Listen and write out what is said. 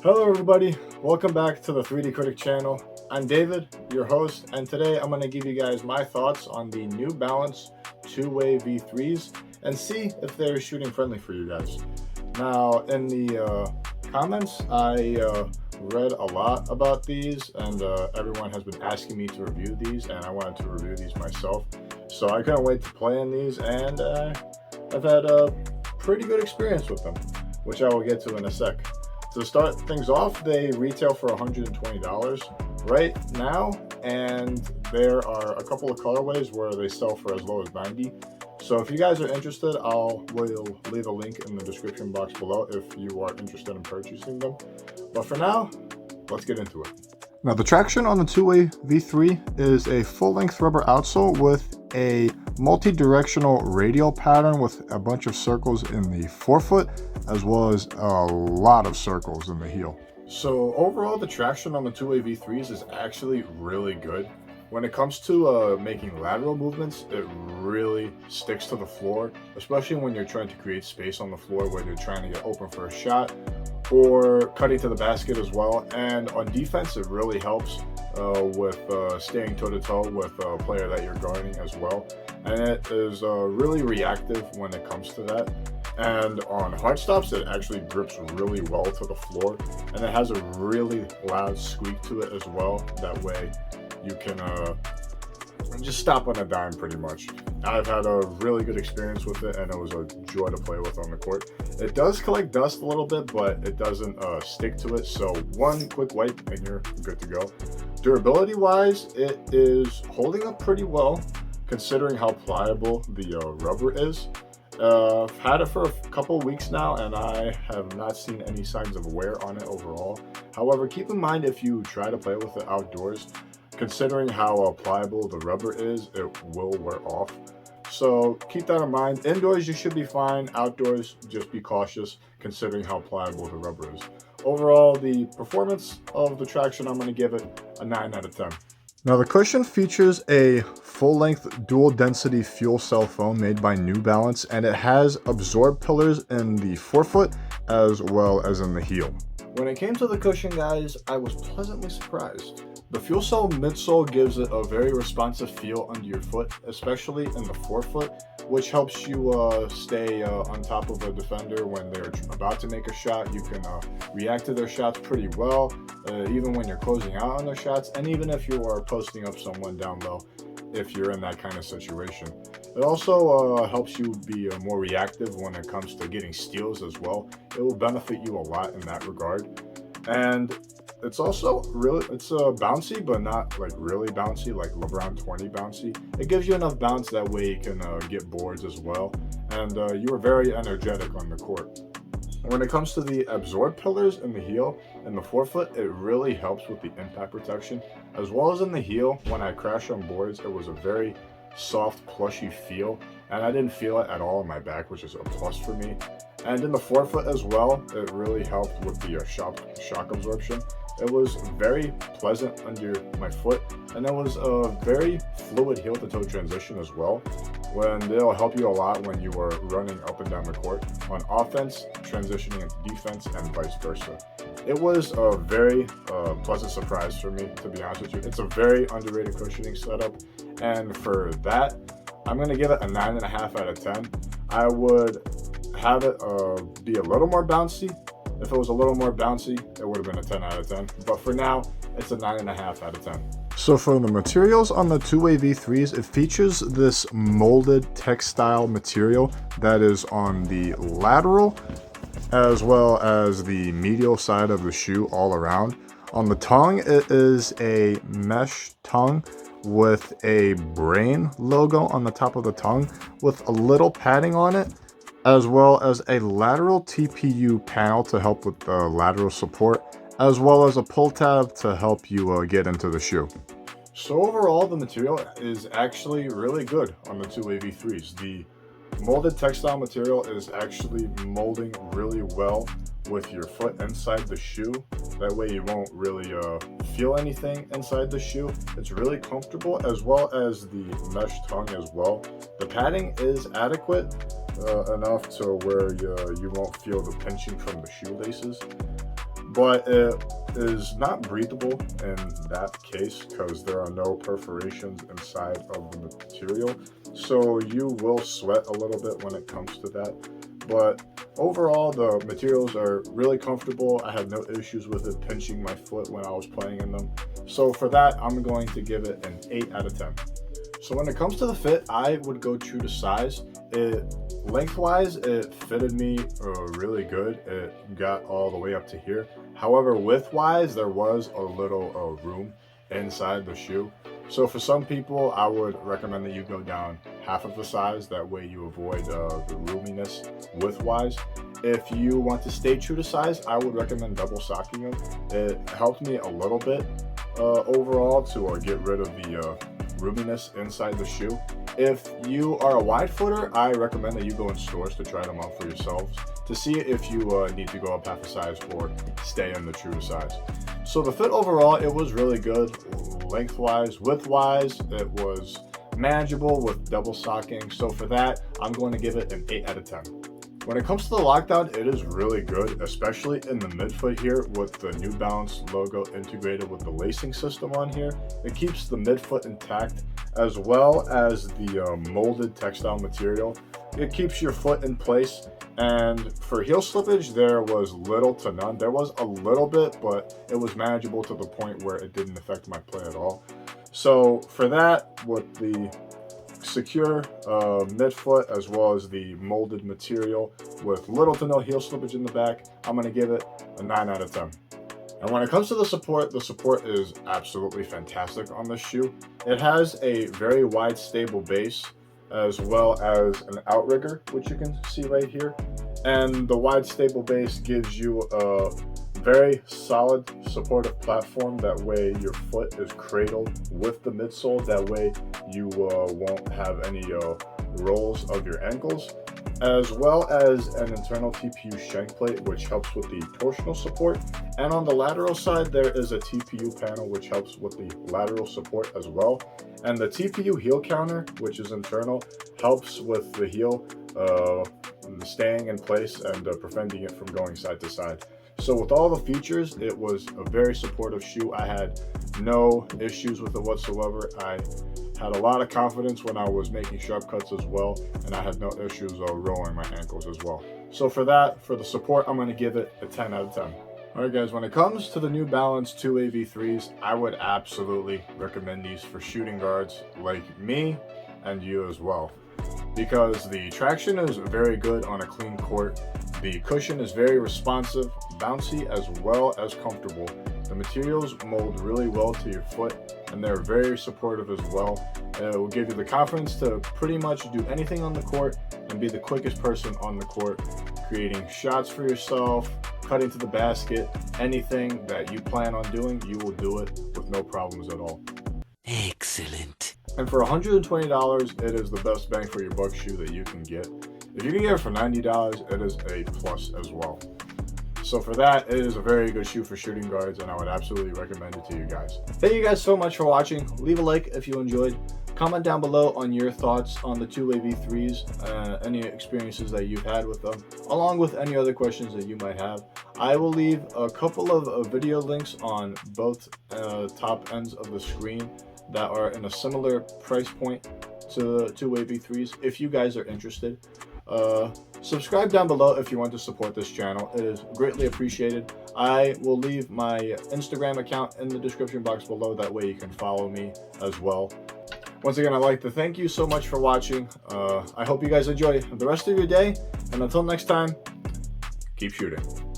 Hello everybody, welcome back to the 3D Critic channel. I'm David, your host, and today I'm going to give you guys my thoughts on the new Balance Two V3s and see if they're shooting friendly for you guys. Now, in the comments, I read a lot about these, and everyone has been asking me to review these, and I wanted to review these myself. So I couldn't wait to play in these, and I've had a pretty good experience with them, which I will get to in a sec. To start things off, they retail for $120 right now, and there are a couple of colorways where they sell for as low as $90. So if you guys are interested, will leave a link in the description box below if you are interested in purchasing them. But for now, let's get into it. Now, the traction on the Two V3 is a full-length rubber outsole with a multi-directional radial pattern with a bunch of circles in the forefoot, as well as a lot of circles in the heel. So overall, the traction on the Two V3s is actually really good. When it comes to making lateral movements, it really sticks to the floor, especially when you're trying to create space on the floor, whether you're trying to get open for a shot or cutting to the basket as well. And on defense, it really helps with staying toe-to-toe with a player that you're guarding as well. And it is really reactive when it comes to that. And on hard stops, it actually grips really well to the floor, and it has a really loud squeak to it as well. That way you can just stop on a dime pretty much. I've had a really good experience with it, and it was a joy to play with on the court. It does collect dust a little bit, but it doesn't stick to it, so one quick wipe and you're good to go. Durability wise, it is holding up pretty well considering how pliable the rubber is. I've had it for a couple of weeks now, and I have not seen any signs of wear on it overall. However, keep in mind if you try to play with it outdoors, considering how pliable the rubber is, it will wear off. So keep that in mind. Indoors, you should be fine. Outdoors, just be cautious considering how pliable the rubber is. Overall, the performance of the traction, I'm going to give it a 9 out of 10. Now, the cushion features a full-length dual-density fuel cell foam made by New Balance, and it has absorb pillars in the forefoot as well as in the heel. When it came to the cushion, guys, I was pleasantly surprised. The fuel cell midsole gives it a very responsive feel under your foot, especially in the forefoot, which helps you stay on top of a defender when they're about to make a shot. You can react to their shots pretty well, even when you're closing out on their shots, and even if you are posting up someone down low, if you're in that kind of situation. It also helps you be more reactive when it comes to getting steals as well. It will benefit you a lot in that regard. And it's also it's bouncy, but not like really bouncy, like LeBron 20 bouncy. It gives you enough bounce that way you can get boards as well. And you are very energetic on the court. When it comes to the absorb pillars in the heel and the forefoot, it really helps with the impact protection. As well as in the heel, when I crash on boards, it was a very soft, plushy feel, and I didn't feel it at all in my back, which is a plus for me. And in the forefoot as well, it really helped with the shock absorption. It was very pleasant under my foot, and it was a very fluid heel to toe transition as well, when it'll help you a lot when you are running up and down the court on offense, transitioning into defense, and vice versa. It was a very pleasant surprise for me, to be honest with you. It's a very underrated cushioning setup, and for that, I'm going to give it a 9.5 out of 10. I would have it be a little more bouncy. If it was a little more bouncy, it would have been a 10 out of 10. But for now, it's a 9.5 out of 10. So for the materials on the Two-Way V3s, it features this molded textile material that is on the lateral as well as the medial side of the shoe all around. On the tongue, it is a mesh tongue with a brain logo on the top of the tongue with a little padding on it, as well as a lateral TPU panel to help with the lateral support, as well as a pull tab to help you get into the shoe. So overall, the material is actually really good on the Two-Way V3s. The molded textile material is actually molding really well with your foot inside the shoe. That way you won't really feel anything inside the shoe. It's really comfortable, as well as the mesh tongue as well. The padding is adequate enough to where you won't feel the pinching from the shoelaces, but it is not breathable in that case because there are no perforations inside of the material, so you will sweat a little bit when it comes to that. But overall, the materials are really comfortable. I had no issues with it pinching my foot when I was playing in them. So for that, I'm going to give it an 8 out of 10. So when it comes to the fit, I would go true to size. Lengthwise, it fitted me really good. It got all the way up to here. However, widthwise, there was a little room inside the shoe. So for some people, I would recommend that you go down half of the size. That way you avoid the roominess widthwise. If you want to stay true to size, I would recommend double socking them. It helped me a little bit overall to get rid of the roominess inside the shoe. If you are a wide footer, I recommend that you go in stores to try them out for yourselves to see if you need to go up half a size or stay in the true size. So the fit overall, it was really good. Lengthwise, widthwise, it was manageable with double socking. So for that, I'm going to give it an 8 out of 10. When it comes to the lockdown, it is really good, especially in the midfoot here with the New Balance logo integrated with the lacing system on here. It keeps the midfoot intact, as well as the molded textile material. It keeps your foot in place. And for heel slippage, there was little to none. There was a little bit, but it was manageable to the point where it didn't affect my play at all. So for that, with the secure midfoot as well as the molded material with little to no heel slippage in the back, I'm going to give it a 9 out of 10. And when it comes to the support is absolutely fantastic on this shoe. It has a very wide stable base as well as an outrigger, which you can see right here. And the wide stable base gives you a very solid supportive platform. That way your foot is cradled with the midsole. That way you won't have any rolls of your ankles, as well as an internal TPU shank plate, which helps with the torsional support. And on the lateral side, there is a TPU panel, which helps with the lateral support as well. And the TPU heel counter, which is internal, helps with the heel staying in place and preventing it from going side to side. So with all the features, it was a very supportive shoe. I had no issues with it whatsoever. I Had a lot of confidence when I was making sharp cuts as well, and I had no issues rolling my ankles as well. So for the support, I'm going to give it a 10 out of 10. Alright guys, when it comes to the New Balance 2 Wxy V3s, I would absolutely recommend these for shooting guards like me and you as well. Because the traction is very good on a clean court, the cushion is very responsive, bouncy as well as comfortable. The materials mold really well to your foot and they're very supportive as well. It will give you the confidence to pretty much do anything on the court and be the quickest person on the court, creating shots for yourself, cutting to the basket, anything that you plan on doing, you will do it with no problems at all. Excellent. And for $120, it is the best bang for your buck shoe that you can get. If you can get it for $90, it is a plus as well. So for that, it is a very good shoe for shooting guards, and I would absolutely recommend it to you guys. Thank you guys so much for watching. Leave a like if you enjoyed. Comment down below on your thoughts on the 2 Wxy V3s, any experiences that you've had with them, along with any other questions that you might have. I will leave a couple of video links on both top ends of the screen that are in a similar price point to the 2 Wxy V3s if you guys are interested. Subscribe down below if you want to support this channel. It is greatly appreciated. I will leave my Instagram account in the description box below. That way you can follow me as well. Once again, I'd like to thank you so much for watching. I hope you guys enjoy the rest of your day. And until next time, keep shooting.